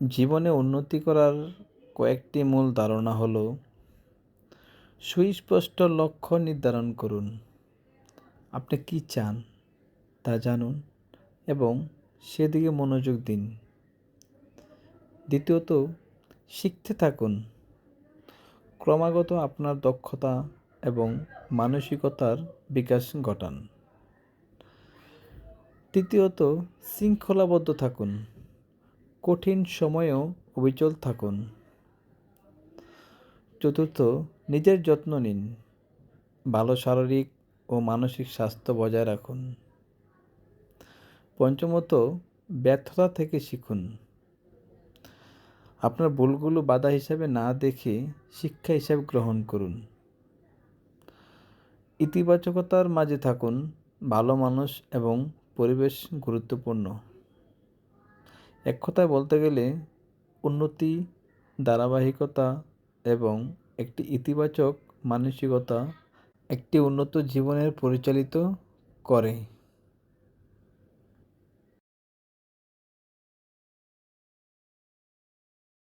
জীবনে উন্নতি করার কয়েকটি মূল ধারণা হলো: সুস্পষ্ট লক্ষ্য নির্ধারণ করুন, আপনি কি চান তা জানুন এবং সেদিকে মনোযোগ দিন। দ্বিতীয়ত, শিখতে থাকুন, ক্রমাগত আপনার দক্ষতা এবং মানসিকতার বিকাশ ঘটান। তৃতীয়ত, শৃঙ্খলাবদ্ধ থাকুন, কঠিন সময়েও অবিচল থাকুন। চতুর্থ, নিজের যত্ন নিন, ভালো শারীরিক ও মানসিক স্বাস্থ্য বজায় রাখুন। পঞ্চমত, ব্যর্থতা থেকে শিখুন, আপনার ভুলগুলো বাধা হিসাবে না দেখে শিক্ষা হিসাবে গ্রহণ করুন। ইতিবাচকতার মাঝে থাকুন, ভালো মানুষ এবং পরিবেশ গুরুত্বপূর্ণ। এক কথায় বলতে গেলে উন্নতি, ধারাবাহিকতা এবং একটি ইতিবাচক মানসিকতা একটি উন্নত জীবনের পরিচালিত করে।